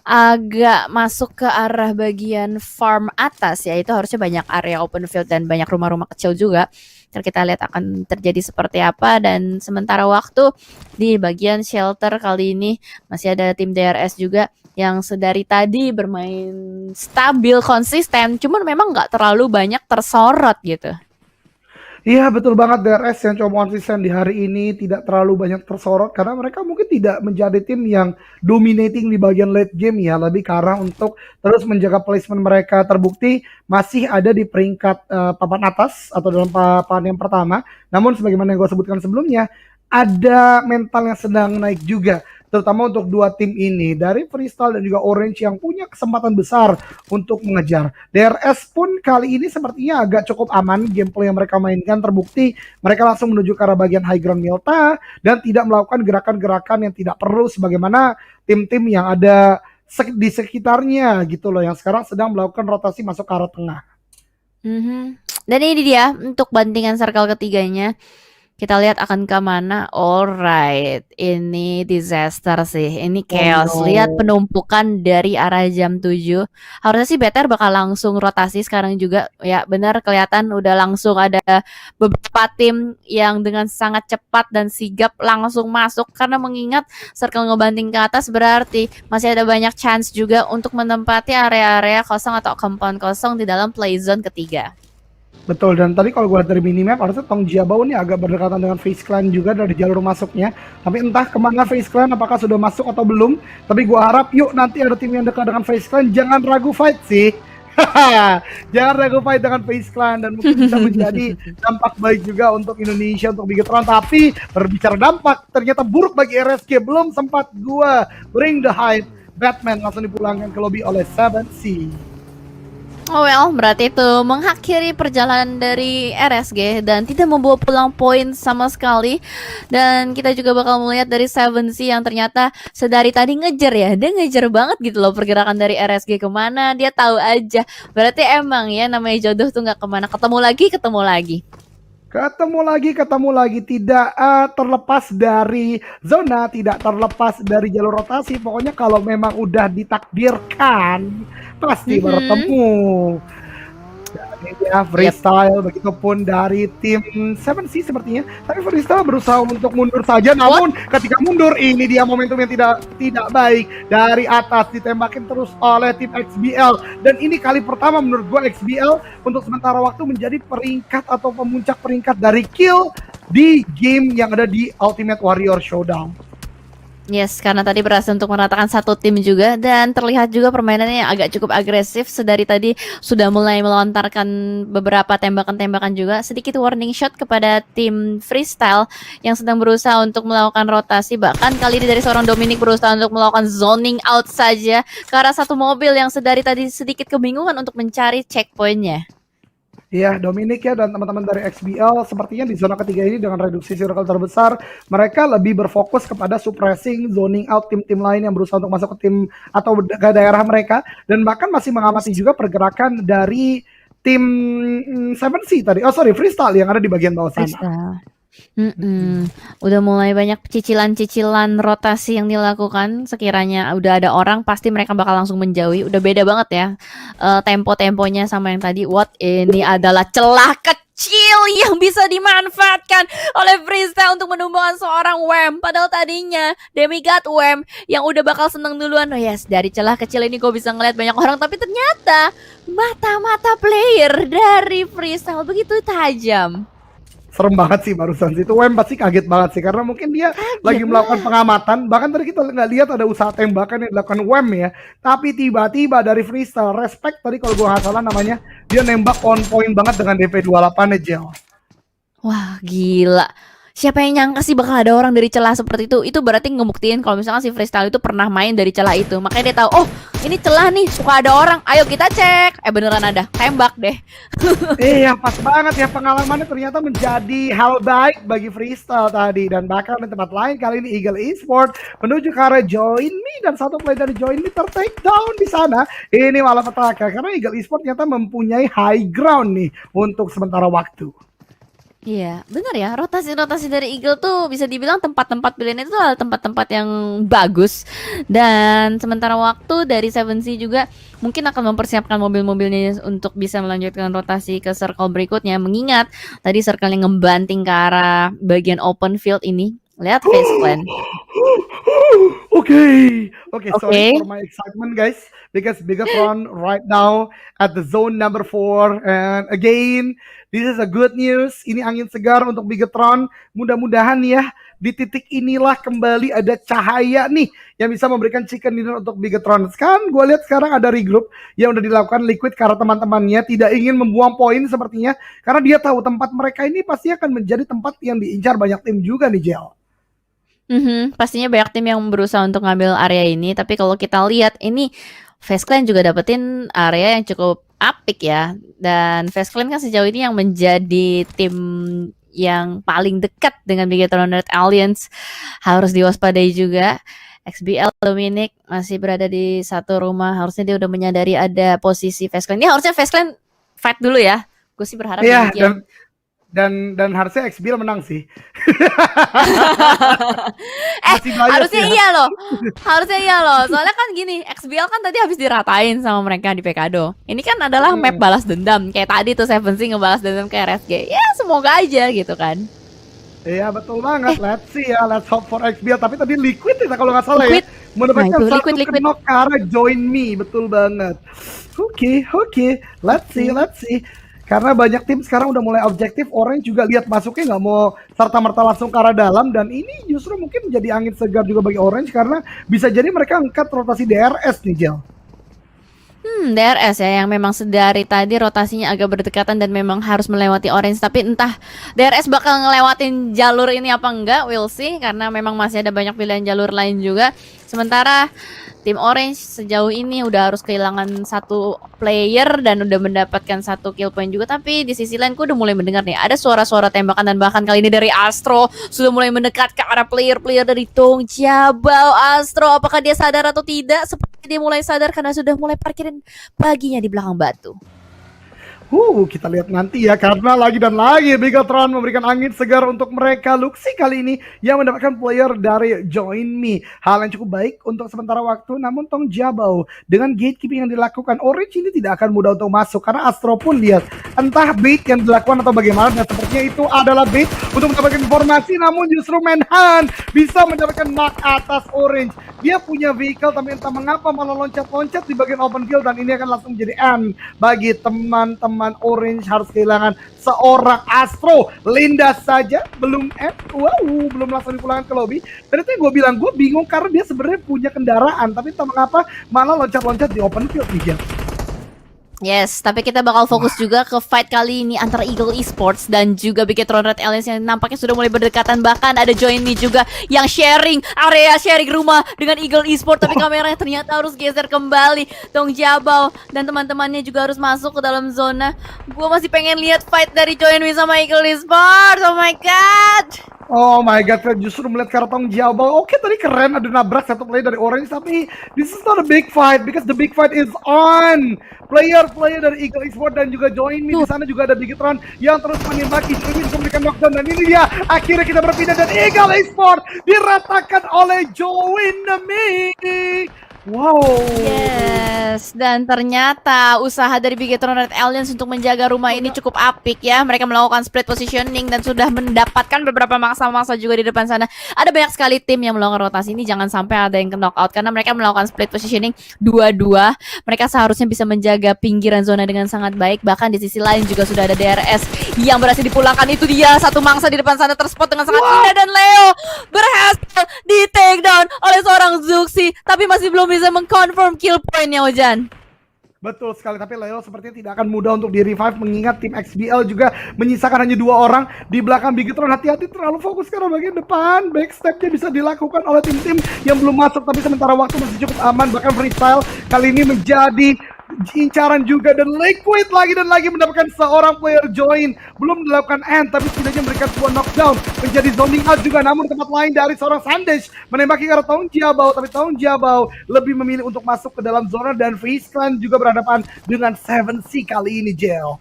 agak masuk ke arah bagian farm atas ya, itu harusnya banyak area open field dan banyak rumah-rumah kecil juga. Dan kita lihat akan terjadi seperti apa, dan sementara waktu di bagian shelter kali ini masih ada tim DRS juga yang sedari tadi bermain stabil, konsisten, cuman memang nggak terlalu banyak tersorot gitu. Iya betul banget, DRS yang coba konsisten di hari ini tidak terlalu banyak tersorot karena mereka mungkin tidak menjadi tim yang dominating di bagian late game ya, lebih ke arah untuk terus menjaga placement mereka. Terbukti masih ada di peringkat papan atas atau dalam papan yang pertama, namun sebagaimana yang gue sebutkan sebelumnya, ada mental yang sedang naik juga, terutama untuk dua tim ini dari Freestyle dan juga Orange yang punya kesempatan besar untuk mengejar. DRS pun kali ini sepertinya agak cukup aman gameplay yang mereka mainkan. Terbukti mereka langsung menuju ke arah bagian high ground Milta dan tidak melakukan gerakan-gerakan yang tidak perlu sebagaimana tim-tim yang ada di sekitarnya gitu loh, yang sekarang sedang melakukan rotasi masuk ke arah tengah. Dan ini dia untuk bandingan circle ketiganya. Kita lihat akan ke mana. Alright, ini disaster sih. Ini Oh chaos. Lihat no. penumpukan dari arah jam 7. Harusnya sih better bakal langsung rotasi sekarang juga. Ya benar, kelihatan udah langsung ada beberapa tim yang dengan sangat cepat dan sigap langsung masuk. Karena mengingat circle ngebanting ke atas berarti masih ada banyak chance juga untuk menempati area-area kosong atau compound kosong di dalam play zone ketiga. Betul, dan tadi kalau gue lihat dari minimap harusnya Tong Jiabao ini agak berdekatan dengan Face Clan juga dari jalur masuknya. Tapi entah kemana Face Clan, apakah sudah masuk atau belum. Tapi gue harap yuk nanti ada tim yang dekat dengan Face Clan, jangan ragu fight sih. Jangan ragu fight dengan Face Clan dan mungkin bisa menjadi dampak baik juga untuk Indonesia untuk Bigetron. Tapi berbicara dampak, ternyata buruk bagi RSG. Belum sempat gue bring the hype. Batman langsung dipulangkan ke lobby oleh 7C. Oh well, berarti itu mengakhiri perjalanan dari RSG dan tidak membawa pulang poin sama sekali. Dan kita juga bakal melihat dari Seven C yang ternyata sedari tadi ngejar ya. Dia ngejar banget gitu loh pergerakan dari RSG kemana, dia tahu aja. Berarti emang ya namanya jodoh tuh gak kemana, ketemu lagi, ketemu lagi. Ketemu lagi, tidak terlepas dari zona, tidak terlepas dari jalur rotasi. Pokoknya kalau memang udah ditakdirkan, pasti bertemu. Dan ini ya Freestyle, begitupun dari tim 7C sepertinya. Tapi Freestyle berusaha untuk mundur saja, namun ketika mundur ini dia momentum yang tidak baik. Dari atas ditembakin terus oleh tim XBL. Dan ini kali pertama menurut gue XBL untuk sementara waktu menjadi peringkat atau pemuncak peringkat dari kill di game yang ada di Ultimate Warrior Showdown. Yes, karena tadi berhasil untuk meratakan satu tim juga dan terlihat juga permainannya yang agak cukup agresif. Sedari tadi sudah mulai melontarkan beberapa tembakan-tembakan juga. Sedikit warning shot kepada tim Freestyle yang sedang berusaha untuk melakukan rotasi. Bahkan kali ini dari seorang Dominic berusaha untuk melakukan zoning out saja ke arah satu mobil yang sedari tadi sedikit kebingungan untuk mencari checkpointnya. Iya, Dominic ya dan teman-teman dari XBL sepertinya di zona ketiga ini dengan reduksi circle terbesar, mereka lebih berfokus kepada suppressing, zoning out tim-tim lain yang berusaha untuk masuk ke tim atau ke daerah mereka, dan bahkan masih mengamati juga pergerakan dari tim 7C tadi. Oh sorry, Freestyle yang ada di bagian bawah sana. Udah mulai banyak cicilan-cicilan rotasi yang dilakukan. Sekiranya udah ada orang, pasti mereka bakal langsung menjauhi. Udah beda banget ya tempo-temponya sama yang tadi. Ini adalah celah kecil yang bisa dimanfaatkan oleh Freestyle untuk menumbangkan seorang WEM. Padahal tadinya Demigod WEM yang udah bakal seneng duluan. Oh yes, dari celah kecil ini gue bisa ngeliat banyak orang. Tapi ternyata mata-mata player dari Freestyle begitu tajam. Serem banget sih barusan sih. Itu WEM pasti kaget banget sih karena mungkin dia lagi melakukan pengamatan. Bahkan tadi kita nggak lihat ada usaha tembakan yang dilakukan WEM ya. Tapi tiba-tiba dari Freestyle, respect tadi kalau gue nggak salah namanya, dia nembak on point banget dengan DP28 aja. Wah gila. Siapa yang nyangka sih bakal ada orang dari celah seperti itu? Itu berarti ngebuktiin kalau misalkan si Freestyle itu pernah main dari celah itu. Makanya dia tahu, oh ini celah nih, suka ada orang. Ayo kita cek. Beneran ada, tembak deh. Iya pas banget ya, pengalamannya ternyata menjadi hal baik bagi Freestyle tadi. Dan bahkan di tempat lain kali ini Eagle Esports menuju ke arah Join Me, dan satu play dari Join Me ter-take down di sana. Ini malah petaka karena Eagle Esports ternyata mempunyai high ground nih untuk sementara waktu. Iya, bener ya. Rotasi-rotasi dari Eagle tuh bisa dibilang tempat-tempat pilihan itu adalah tempat-tempat yang bagus. Dan sementara waktu dari Seven Sea juga mungkin akan mempersiapkan mobil-mobilnya untuk bisa melanjutkan rotasi ke circle berikutnya. Mengingat tadi circle yang ngebanting ke arah bagian open field ini. Lihat Face Clan. Okay, sorry Oke. for my excitement, guys, because Bigatron right now at the zone number 4, and again, this is a good news. Ini angin segar untuk Bigatron. Mudah-mudahan ya di titik inilah kembali ada cahaya nih yang bisa memberikan chicken dinner untuk Bigatron. Sekarang gue lihat sekarang ada regroup yang udah dilakukan Liquid karena teman-temannya tidak ingin membuang poin sepertinya, karena dia tahu tempat mereka ini pasti akan menjadi tempat yang diincar banyak tim juga nih, Jel. Pastinya banyak tim yang berusaha untuk ngambil area ini, tapi kalau kita lihat ini Face Clan juga dapetin area yang cukup apik ya. Dan Face Clan kan sejauh ini yang menjadi tim yang paling dekat dengan Bigatron Red Alliance. Harus diwaspadai juga. XBL Dominic masih berada di satu rumah. Harusnya dia udah menyadari ada posisi Face Clan. Ini harusnya Face Clan fight dulu ya. Gue sih berharap Iya, demikian. dan harusnya XBL menang sih. Harusnya iya loh. Harusnya iya loh. Soalnya kan gini, XBL kan tadi habis diratain sama mereka di Pekado. Ini kan adalah map balas dendam. Kayak tadi tuh Seven Sea ngebalas dendam ke RSG. Ya semoga aja gitu kan. Iya betul banget. Let's see ya, let's hope for XBL. Tapi tadi Liquid ya kalau nggak salah Liquid. ya, mendapatkan Nah, itu satu Liquid. knock ke arah Join Me, betul banget. Oke, let's see. Karena banyak tim sekarang udah mulai objektif, Orange juga lihat masuknya nggak mau serta-merta langsung ke arah dalam, dan ini justru mungkin jadi angin segar juga bagi Orange karena bisa jadi mereka angkat rotasi DRS nih, Jel. DRS ya yang memang sedari tadi rotasinya agak berdekatan dan memang harus melewati Orange, tapi entah DRS bakal ngelewatin jalur ini apa enggak, we'll see, karena memang masih ada banyak pilihan jalur lain juga. Sementara tim Orange sejauh ini udah harus kehilangan satu player dan udah mendapatkan satu kill point juga, tapi di sisi lain gue udah mulai mendengar nih ada suara-suara tembakan, dan bahkan kali ini dari Astro sudah mulai mendekat ke arah player-player dari Tong Jabau. Astro apakah dia sadar atau tidak? Seperti dia mulai sadar karena sudah mulai parkirin baginya di belakang batu. Kita lihat nanti ya, karena lagi dan lagi Bigatron memberikan angin segar untuk mereka. Luxi kali ini yang mendapatkan player dari Join Me. Hal yang cukup baik untuk sementara waktu, namun Tong Jabau dengan gatekeeping yang dilakukan, Orange ini tidak akan mudah untuk masuk, karena Astro pun lihat entah bait yang dilakukan atau bagaimana, dan sepertinya itu adalah bait untuk mendapatkan informasi, namun justru Manhunt bisa mendapatkan knock atas Orange. Dia punya vehicle tapi entah mengapa malah loncat-loncat di bagian open field, dan ini akan langsung menjadi end bagi teman-teman Orange. Harus kehilangan seorang Astro. Lindas saja belum belum langsung dipulangkan ke lobby. Dan itu yang gue bilang, gue bingung karena dia sebenarnya punya kendaraan tapi entah mengapa malah loncat-loncat di open field nih, Jan. Yes, tapi kita bakal fokus juga ke fight kali ini antara Eagle Esports dan juga Bigatron Red Alliance yang nampaknya sudah mulai berdekatan. Bahkan ada Join Me juga yang sharing area, sharing rumah dengan Eagle Esports, tapi kameranya ternyata harus geser kembali. Tong Jabau dan teman-temannya juga harus masuk ke dalam zona. Gue masih pengen lihat fight dari Join Me sama Eagle Esports. Oh my god. Oh my god, saya justru melihat Kartong Jabal. Oke, tadi keren ada nabrak satu player dari Orange, tapi this is not a big fight because the big fight is on. Player dari Eagle Esports dan juga Join Me, di sana juga ada Bigatron yang terus menembaki, terus memberikan knockdown, dan ini dia akhirnya kita berpindah dan Eagle Esports diratakan oleh Join Me. Wow. Yes, dan ternyata usaha dari Bigatron Red Alliance untuk menjaga rumah ini cukup apik ya. Mereka melakukan split positioning dan sudah mendapatkan beberapa mangsa-mangsa juga di depan sana. Ada banyak sekali tim yang melakukan rotasi ini, jangan sampai ada yang ke knockout karena mereka melakukan split positioning 2-2. Mereka seharusnya bisa menjaga pinggiran zona dengan sangat baik. Bahkan di sisi lain juga sudah ada DRS yang berhasil dipulangkan. Itu dia satu mangsa di depan sana terspot dengan sangat indah, dan Leo berhasil di take down oleh seorang Zuxi, tapi masih belum bisa mengconfirm kill point-nya, Ojan. Betul sekali, tapi Leo sepertinya tidak akan mudah untuk di-revive, mengingat tim XBL juga menyisakan hanya 2 orang di belakang Bigatron. Hati-hati terlalu fokus karena bagian depan backstep-nya bisa dilakukan oleh tim-tim yang belum masuk, tapi sementara waktu masih cukup aman. Bahkan freestyle kali ini menjadi incaran juga, dan Liquid lagi dan lagi mendapatkan seorang player join. Belum dilakukan end, tapi setidaknya memberikan sebuah knockdown, menjadi zoning out juga. Namun di tempat lain dari seorang Sandesh menembaki ke arah Tong Jabau, tapi Tong Jabau lebih memilih untuk masuk ke dalam zona, dan Face Clan juga berhadapan dengan Seven Sea kali ini, Jel.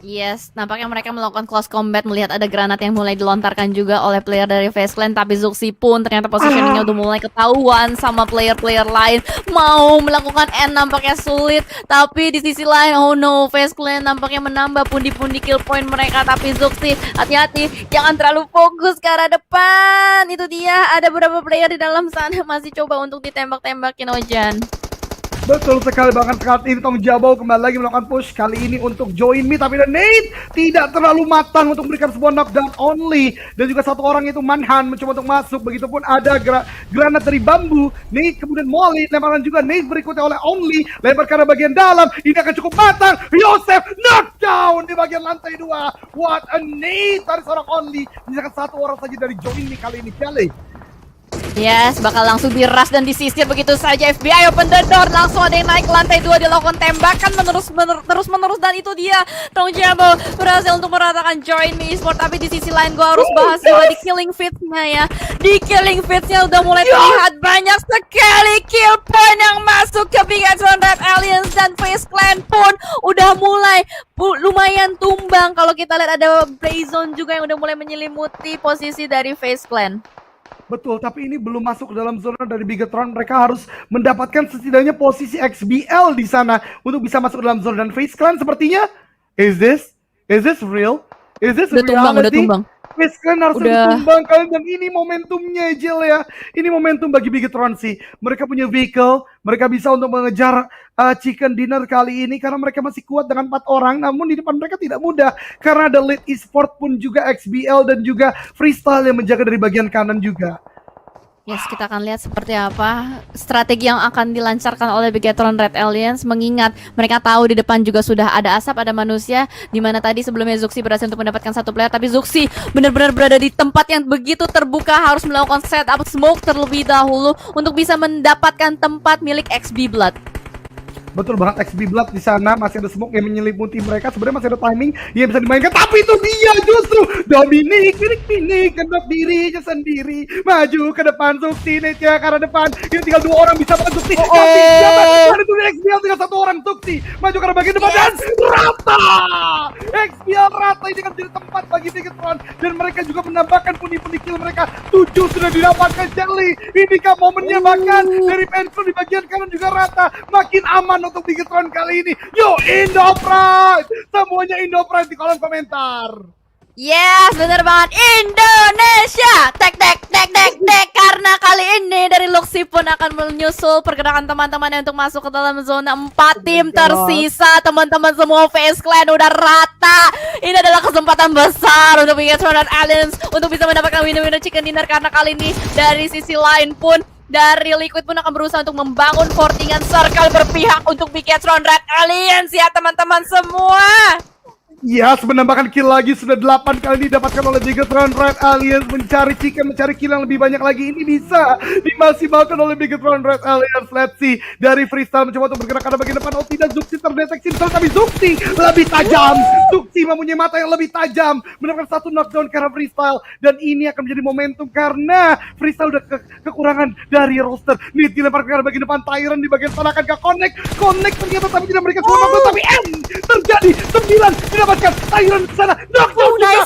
Yes, nampaknya mereka melakukan close combat melihat ada granat yang mulai dilontarkan juga oleh player dari FaZe Clan, tapi Zuxi pun ternyata positioningnya udah mulai ketahuan sama player-player lain. Mau melakukan N nampaknya sulit, tapi di sisi lain oh no, FaZe Clan nampaknya menambah pundi-pundi kill point mereka, tapi Zuxi hati-hati, jangan terlalu fokus ke arah depan. Itu dia, ada beberapa player di dalam sana masih coba untuk ditembak-tembakin Ojan. Betul sekali, bahkan saat ini Tong Jabau kembali lagi melakukan push kali ini untuk join me, tapi Nate tidak terlalu matang untuk memberikan sebuah knockdown only, dan juga satu orang itu Manhan mencoba untuk masuk, begitupun ada granat dari Bambu. Nate kemudian Molly, lemparan juga Nate berikutnya oleh Only, lempar ke arah bagian dalam, ini akan cukup matang. Yosef knockdown di bagian lantai 2. What a Nate dari seorang Only, misalkan satu orang saja dari join me kali ini. Kelly. Yes, bakal langsung diras dan disisir begitu saja. FBI open the door, langsung ada yang naik ke lantai 2, dilakukan tembakan terus-menerus, dan itu dia Tong Jabo berhasil untuk meratakan join me esport. Tapi di sisi lain gue harus bahas juga di killing feeds-nya ya. Di killing feeds-nya udah mulai terlihat banyak sekali kill point yang masuk ke Bigatron Red Alliance, dan FaZe Clan pun udah mulai lumayan tumbang. Kalau kita lihat ada Blazon juga yang udah mulai menyelimuti posisi dari FaZe Clan. Betul, tapi ini belum masuk ke dalam zona dari Bigatron. Mereka harus mendapatkan setidaknya posisi XBL di sana untuk bisa masuk ke dalam zona. Dan FaZe Clan sepertinya, is this real? Is this udah tumbang. FaZe Clan harus ditumbangkan, dan ini momentumnya Jel ya. Ini momentum bagi Bigatron sih. Mereka punya vehicle, mereka bisa untuk mengejar chicken dinner kali ini karena mereka masih kuat dengan 4 orang. Namun di depan mereka tidak mudah karena ada Lead Esport pun juga XBL dan juga Freestyle yang menjaga dari bagian kanan juga. Yes, kita akan lihat seperti apa strategi yang akan dilancarkan oleh Bigatron Red Alliance, mengingat mereka tahu di depan juga sudah ada asap, ada manusia, di mana tadi sebelumnya Zuxi berhasil untuk mendapatkan satu player, tapi Zuxi benar-benar berada di tempat yang begitu terbuka, harus melakukan setup smoke terlebih dahulu untuk bisa mendapatkan tempat milik XB Blood. Betul banget, XB Blood di sana masih ada smoke yang menyelimuti mereka. Sebenarnya masih ada timing yang bisa dimainkan, tapi itu dia justru Dominic kendap dirinya sendiri maju ke depan. Zuxi Nate-nya ke arah depan, ini tinggal 2 orang bisa makan Zuxi. Itu XBL tinggal 1 orang. Zuxi maju ke arah bagian depan dan rata. XBL rata, ini kan jadi tempat bagi Bigatron, dan mereka juga menambahkan pundi-pundi kill mereka. 7 sudah didapatkan Jelly. Inikah momennya, bahkan dari Pencil di bagian kanan juga rata. Makin aman untuk Bigatron kali ini. Yo, Indo Pride! Semuanya Indo Pride di kolom komentar. Yes, bener banget, Indonesia. Tek, karena kali ini dari Luxi pun akan menyusul pergerakan teman-temannya untuk masuk ke dalam zona. 4 tim tersisa, teman-teman semua FaZe Clan udah rata. Ini adalah kesempatan besar untuk Bigatron Red Alliance untuk bisa mendapatkan winner chicken dinner, karena kali ini dari sisi lain pun dari Liquid pun akan berusaha untuk membangun fortingan circle berpihak untuk Bigatron Red Alliance ya teman-teman semua. Yes, menambahkan kill lagi, sudah 8 kali didapatkan oleh Bigatron Red Alliance. Mencari chicken, mencari kill yang lebih banyak lagi. Ini bisa dimaksimalkan oleh Bigatron Red Alliance. Let's see, dari Freestyle mencoba untuk bergerak ke bagian depan. Oh tidak, Zuxi terdeteksi misalnya, tapi Zuxi lebih tajam. Zuxi mempunyai mata yang lebih tajam, mendapatkan 1 knockdown karena Freestyle. Dan ini akan menjadi momentum karena Freestyle udah kekurangan dari roster. Nih dilempar ke bagian depan, Tyrant di bagian sana akan connect ternyata, tapi tidak memberikan sebuah knockdown. Tapi terjadi 9 didapatkan Tyrant ke sana, knockdown juga.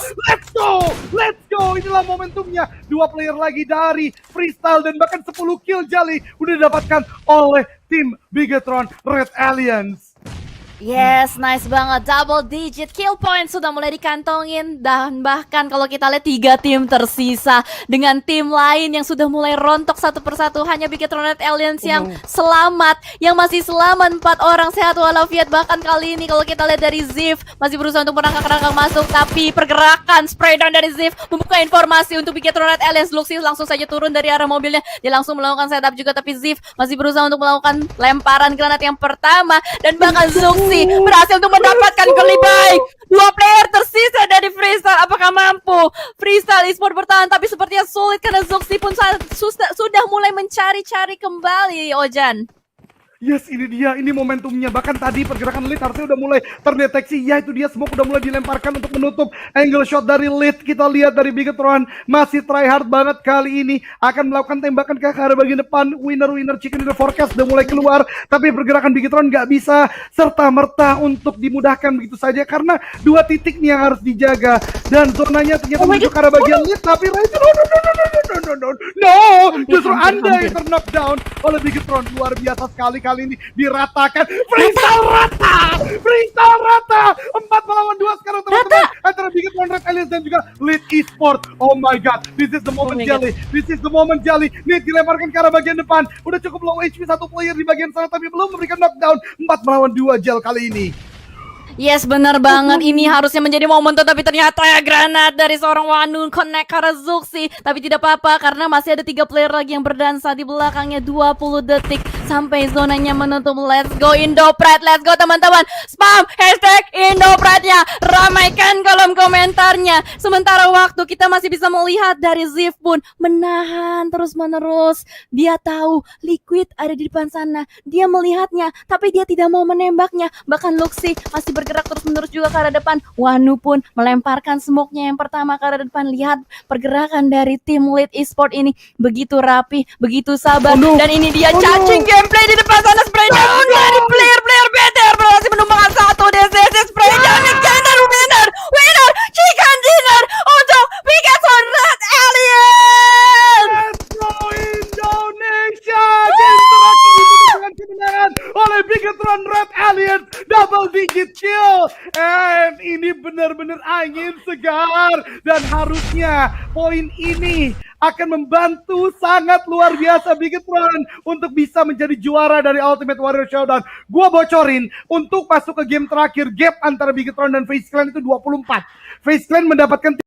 Let's go, inilah momentumnya. 2 player lagi dari Freestyle, dan bahkan 10 kill Jali udah didapatkan oleh tim Bigatron Red Alliance. Yes, nice banget. Double digit kill point sudah mulai dikantongin. Dan bahkan kalau kita lihat 3 tim tersisa dengan tim lain yang sudah mulai rontok satu persatu. Hanya Bigatron Red Alliance yang selamat, yang masih selamat 4 orang sehat walafiat. Bahkan kali ini kalau kita lihat dari Ziv masih berusaha untuk merangkak masuk, tapi pergerakan spray down dari Ziv membuka informasi untuk Bigatron Red Alliance. Luxi langsung saja turun dari arah mobilnya. Dia langsung melakukan setup juga, tapi Ziv masih berusaha untuk melakukan lemparan granat yang pertama, dan bahkan Zuxi berhasil untuk mendapatkan goli baik. 2 player tersisa dari Freestyle. Apakah mampu Freestyle Esport bertahan? Tapi sepertinya sulit karena Zuxi pun sudah mulai mencari-cari kembali, Ojan. Yes, ini dia, ini momentumnya. Bahkan tadi pergerakan Lead harusnya udah mulai terdeteksi. Ya, itu dia, smoke udah mulai dilemparkan untuk menutup angle shot dari Lead. Kita lihat dari Bigetron masih try hard banget kali ini. Akan melakukan tembakan ke arah bagian depan. Winner chicken dinner forecast udah mulai keluar. Tapi pergerakan Bigetron nggak bisa serta-merta untuk dimudahkan begitu saja. Karena 2 titik nih yang harus dijaga. Dan zonanya ternyata menuju ke arah bagian Lead. Tapi Razer, no, justru Anda yang ter-knockdown oleh Bigetron. Luar biasa sekali kali ini diratakan. Freestyle rata 4 melawan 2 sekarang teman-teman antara Bigetron Red Aliens dan juga Lead Esports. Oh my god, this is the moment Jelly. Nih dilemparkan ke arah bagian depan. Udah cukup low HP satu player di bagian sana tapi belum memberikan knockdown. 4 melawan 2 Jel kali ini. Yes, benar banget. Ini harusnya menjadi momen tapi ternyata ya granat dari seorang Wanu connect ke arah Zuxi. Tapi tidak apa-apa karena masih ada 3 player lagi yang berdansa di belakangnya. 20 detik sampai zonanya menutup. Let's go Indopride, let's go teman-teman. Spam hashtag Indopride-nya, ramaikan kolom komentarnya. Sementara waktu kita masih bisa melihat dari Ziv pun menahan terus-menerus. Dia tahu Liquid ada di depan sana. Dia melihatnya, tapi dia tidak mau menembaknya. Bahkan Luxi masih bergerak terus-menerus juga ke arah depan. Wanu pun melemparkan smoke-nya yang pertama ke arah depan. Lihat pergerakan dari tim Lead Esports ini begitu rapi, begitu sabar. Dan ini dia cacing gameplay di depan sana. Spray down dari player-player BTR berhasil menumbangkan satu DCC. Spray down winner chicken dinner untuk Bigetron Red Alien. Let's go Indonesia. Game terakhir ditutup dengan kemenangan oleh Bigetron Red Alien. Double digit kill. And ini benar-benar angin segar. Dan harusnya poin ini akan membantu sangat luar biasa Bigetron untuk bisa menjadi juara dari Ultimate Warrior Showdown. Gua bocorin untuk masuk ke game terakhir, gap antara Bigetron dan FaZe Clan itu 24. FaZe Clan mendapatkan